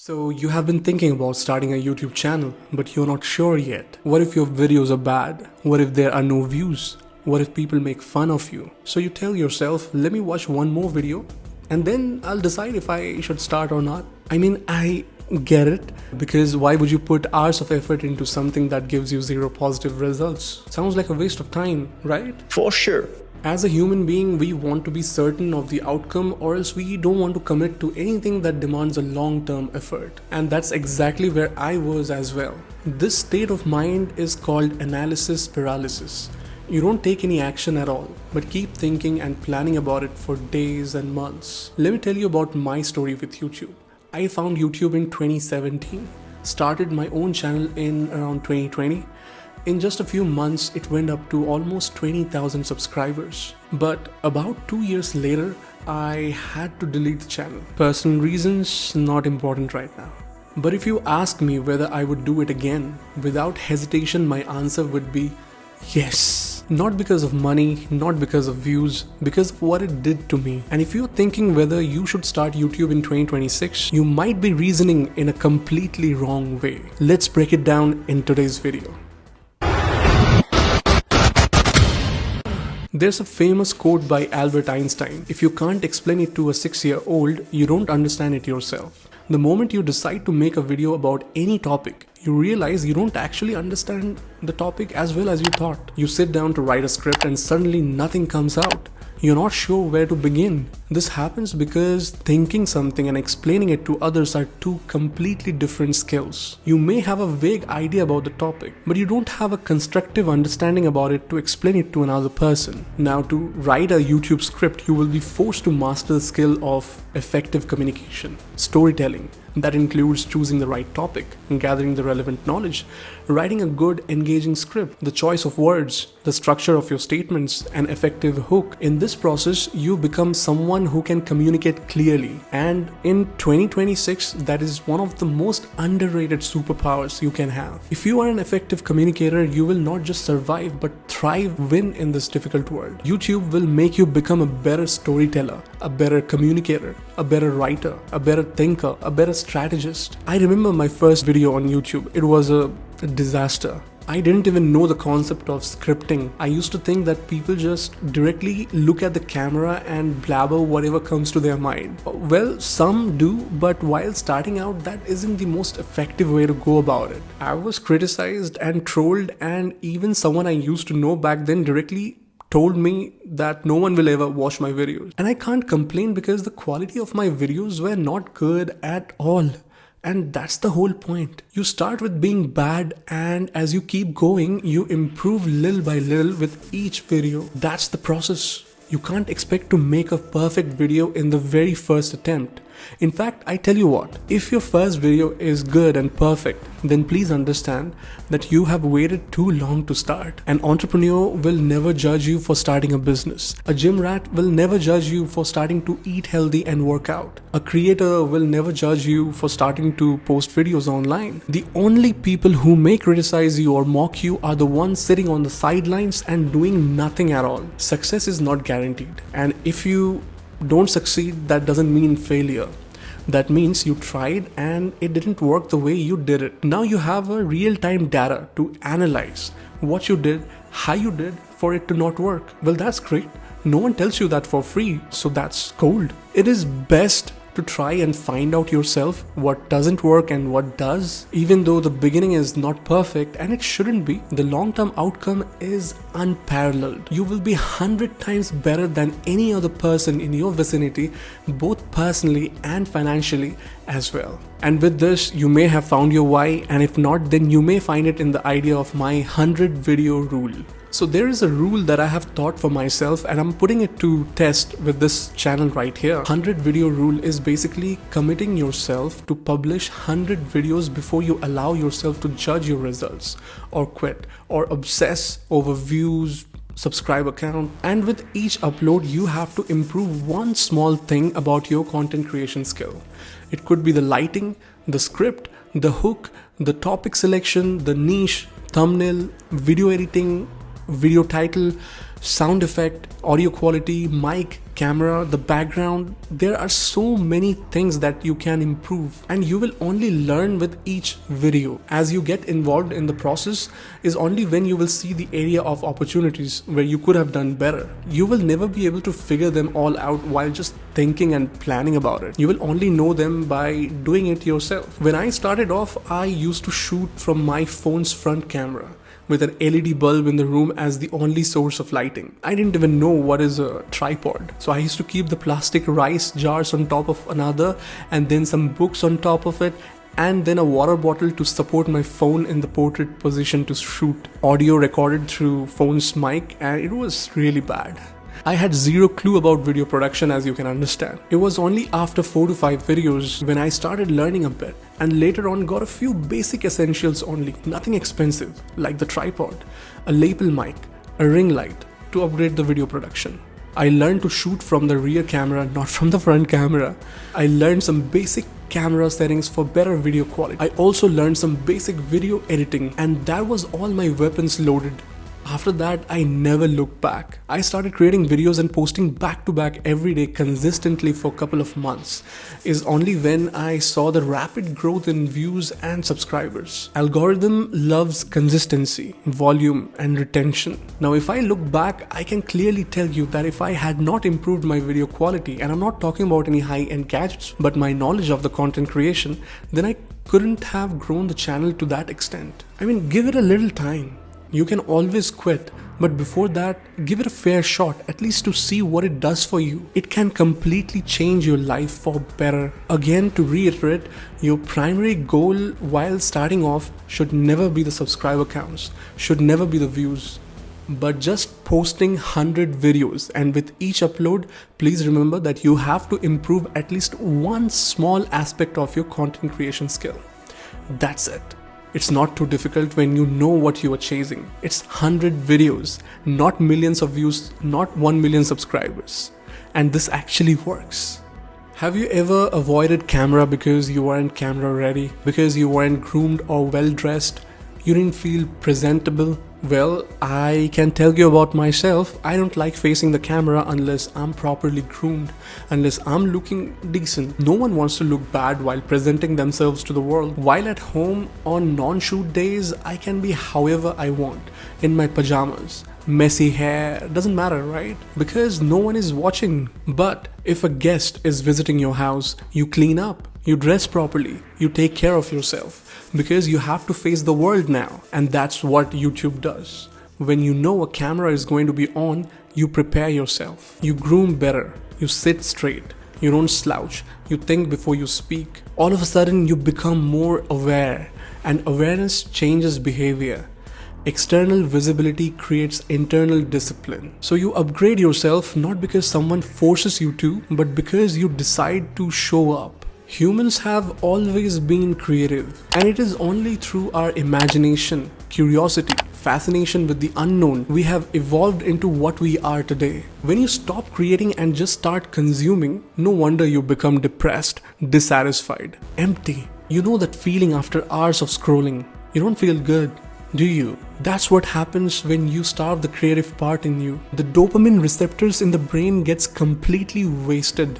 So you have been thinking about starting a YouTube channel, but you're not sure yet. What if your videos are bad? What if there are no views? What if people make fun of you? So you tell yourself, let me watch one more video and then I'll decide if I should start or not. I get it, because why would you put hours of effort into something that gives you zero positive results? Sounds like a waste of time, right? For sure. As a human being, we want to be certain of the outcome, or else we don't want to commit to anything that demands a long-term effort. And that's exactly where I was as well. This state of mind is called analysis paralysis. You don't take any action at all, but keep thinking and planning about it for days and months. Let me tell you about my story with YouTube. I found YouTube in 2017, started my own channel in around 2020. In just a few months, it went up to almost 20,000 subscribers. But about 2 years later, I had to delete the channel. Personal reasons, not important right now. But if you ask me whether I would do it again, without hesitation, my answer would be yes. Not because of money, not because of views, because of what it did to me. And if you're thinking whether you should start YouTube in 2026, you might be reasoning in a completely wrong way. Let's break it down in today's video. There's a famous quote by Albert Einstein: if you can't explain it to a 6-year-old, you don't understand it yourself. The moment you decide to make a video about any topic, you realize you don't actually understand the topic as well as you thought. You sit down to write a script and suddenly nothing comes out. You're not sure where to begin. This happens because thinking something and explaining it to others are two completely different skills. You may have a vague idea about the topic, but you don't have a constructive understanding about it to explain it to another person. Now, to write a YouTube script, you will be forced to master the skill of effective communication, storytelling. That includes choosing the right topic, gathering the relevant knowledge, writing a good, engaging script, the choice of words, the structure of your statements, an effective hook. In this process, you become someone who can communicate clearly. And in 2026, that is one of the most underrated superpowers you can have. If you are an effective communicator, you will not just survive, but thrive, win in this difficult world. YouTube will make you become a better storyteller, a better communicator, a better writer, a better thinker, a better strategist. I remember my first video on YouTube. It was a disaster. I didn't even know the concept of scripting. I used to think that people just directly look at the camera and blabber whatever comes to their mind. Well, some do, but while starting out, that isn't the most effective way to go about it. I was criticized and trolled, and even someone I used to know back then directly told me that no one will ever watch my videos. And I can't complain because the quality of my videos were not good at all. And that's the whole point. You start with being bad, and as you keep going, you improve little by little with each video. That's the process. You can't expect to make a perfect video in the very first attempt. In fact, I tell you what, if your first video is good and perfect, then please understand that you have waited too long to start. An entrepreneur will never judge you for starting a business. A gym rat will never judge you for starting to eat healthy and work out. A creator will never judge you for starting to post videos online. The only people who may criticize you or mock you are the ones sitting on the sidelines and doing nothing at all. Success is not guaranteed. And if you don't succeed, that doesn't mean failure. That means you tried and it didn't work the way you did it. Now you have a real-time data to analyze what you did, how you did for it to not work. Well, that's great. No one tells you that for free, so that's gold. It is best to try and find out yourself what doesn't work and what does. Even though the beginning is not perfect, and it shouldn't be, the long-term outcome is unparalleled. You will be 100 times better than any other person in your vicinity, both personally and financially as well. And with this, you may have found your why, and if not, then you may find it in the idea of my 100 video rule. So there is a rule that I have thought for myself, and I'm putting it to test with this channel right here. 100 video rule is basically committing yourself to publish 100 videos before you allow yourself to judge your results or quit or obsess over views, subscriber count. And with each upload, you have to improve one small thing about your content creation skill. It could be the lighting, the script, the hook, the topic selection, the niche, thumbnail, video editing, video title, sound effect, audio quality, mic, camera, the background. There are so many things that you can improve, and you will only learn with each video. As you get involved in the process is only when you will see the area of opportunities where you could have done better. You will never be able to figure them all out while just thinking and planning about it. You will only know them by doing it yourself. When I started off, I used to shoot from my phone's front camera with an LED bulb in the room as the only source of lighting. I didn't even know what is a tripod. So I used to keep the plastic rice jars on top of another, and then some books on top of it, and then a water bottle to support my phone in the portrait position to shoot. Audio recorded through phone's mic, and it was really bad. I had zero clue about video production, as you can understand. It was only after 4 to 5 videos when I started learning a bit, and later on got a few basic essentials only, nothing expensive, like the tripod, a lapel mic, a ring light to upgrade the video production. I learned to shoot from the rear camera, not from the front camera. I learned some basic camera settings for better video quality. I also learned some basic video editing, and that was all my weapons loaded. After that, I never looked back. I started creating videos and posting back to back every day consistently for a couple of months. Is only when I saw the rapid growth in views and subscribers. Algorithm loves consistency, volume and retention. Now if I look back, I can clearly tell you that if I had not improved my video quality, and I'm not talking about any high-end gadgets, but my knowledge of the content creation, then I couldn't have grown the channel to that extent. I mean, give it a little time. You can always quit, but before that, give it a fair shot, at least to see what it does for you. It can completely change your life for better. Again, to reiterate, your primary goal while starting off should never be the subscriber counts, should never be the views, but just posting 100 videos. And with each upload, please remember that you have to improve at least one small aspect of your content creation skill. That's it. It's not too difficult when you know what you are chasing. It's 100 videos, not millions of views, not 1 million subscribers. And this actually works. Have you ever avoided camera because you weren't camera ready? Because you weren't groomed or well dressed? You didn't feel presentable? Well, I can tell you about myself. I don't like facing the camera unless I'm properly groomed, unless I'm looking decent. No one wants to look bad while presenting themselves to the world. While at home on non-shoot days, I can be however I want, in my pajamas. Messy hair, doesn't matter, right? Because no one is watching. But if a guest is visiting your house, you clean up, you dress properly, you take care of yourself. Because you have to face the world now, and that's what YouTube does. When you know a camera is going to be on, you prepare yourself. You groom better, you sit straight, you don't slouch, you think before you speak. All of a sudden you become more aware, and awareness changes behavior. External visibility creates internal discipline. So you upgrade yourself not because someone forces you to, but because you decide to show up. Humans have always been creative, and it is only through our imagination, curiosity, fascination with the unknown we have evolved into what we are today. When you stop creating and just start consuming, no wonder you become depressed, dissatisfied, empty. You know that feeling after hours of scrolling. You don't feel good, do you? That's what happens when you starve the creative part in you. The dopamine receptors in the brain gets completely wasted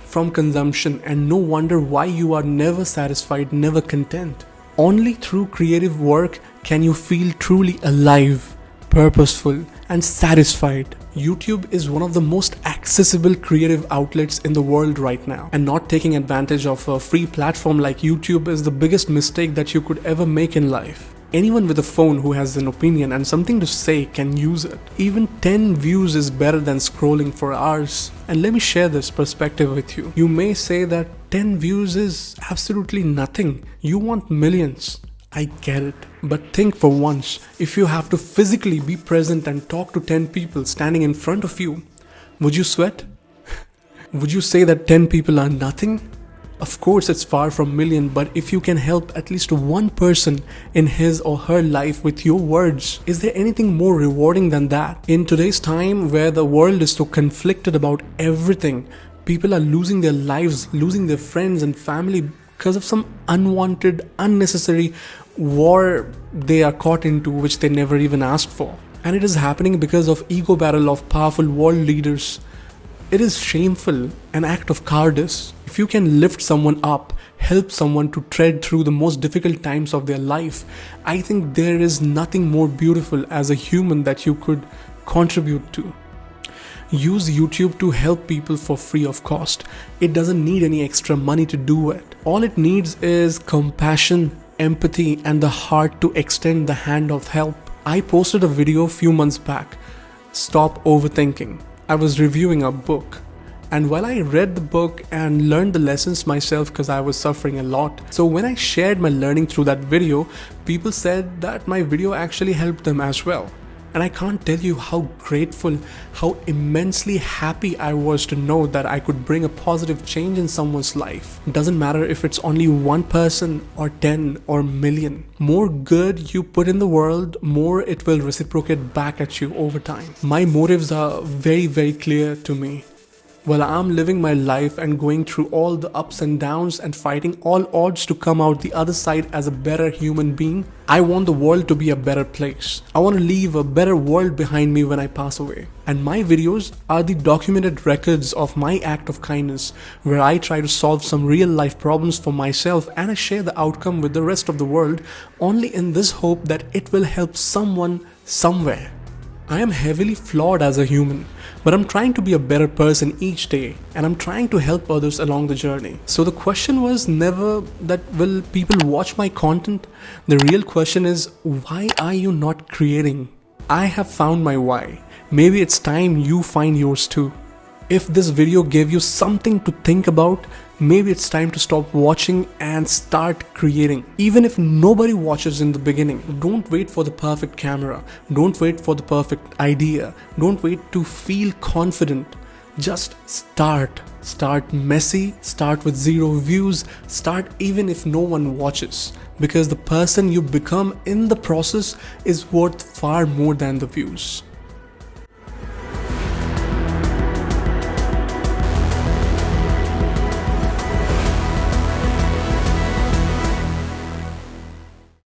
from consumption, and no wonder why you are never satisfied, never content. Only through creative work can you feel truly alive, purposeful, and satisfied. YouTube is one of the most accessible creative outlets in the world right now, and not taking advantage of a free platform like YouTube is the biggest mistake that you could ever make in life. Anyone with a phone who has an opinion and something to say can use it. Even 10 views is better than scrolling for hours. And let me share this perspective with you. You may say that 10 views is absolutely nothing. You want millions. I get it. But think for once, if you have to physically be present and talk to 10 people standing in front of you, would you sweat? Would you say that 10 people are nothing? Of course, it's far from million, but if you can help at least one person in his or her life with your words, is there anything more rewarding than that? In today's time where the world is so conflicted about everything, people are losing their lives, losing their friends and family because of some unwanted, unnecessary war they are caught into, which they never even asked for. And it is happening because of ego battle of powerful world leaders. It is shameful, an act of cowardice. If you can lift someone up, help someone to tread through the most difficult times of their life, I think there is nothing more beautiful as a human that you could contribute to. Use YouTube to help people for free of cost. It doesn't need any extra money to do it. All it needs is compassion, empathy, and the heart to extend the hand of help. I posted a video a few months back, Stop Overthinking. I was reviewing a book. And while I read the book and learned the lessons myself because I was suffering a lot, so when I shared my learning through that video, people said that my video actually helped them as well. And I can't tell you how grateful, how immensely happy I was to know that I could bring a positive change in someone's life. It doesn't matter if it's only one person or 10 or million. More good you put in the world, more it will reciprocate back at you over time. My motives are very, very clear to me. While I'm living my life and going through all the ups and downs and fighting all odds to come out the other side as a better human being, I want the world to be a better place. I want to leave a better world behind me when I pass away. And my videos are the documented records of my act of kindness, where I try to solve some real life problems for myself and I share the outcome with the rest of the world, only in this hope that it will help someone somewhere. I am heavily flawed as a human, but I'm trying to be a better person each day, and I'm trying to help others along the journey. So the question was never that will people watch my content? The real question is, why are you not creating? I have found my why. Maybe it's time you find yours too. If this video gave you something to think about, maybe it's time to stop watching and start creating. Even if nobody watches in the beginning, don't wait for the perfect camera. Don't wait for the perfect idea. Don't wait to feel confident. Just start. Start messy, start with 0 views, start even if no one watches. Because the person you become in the process is worth far more than the views.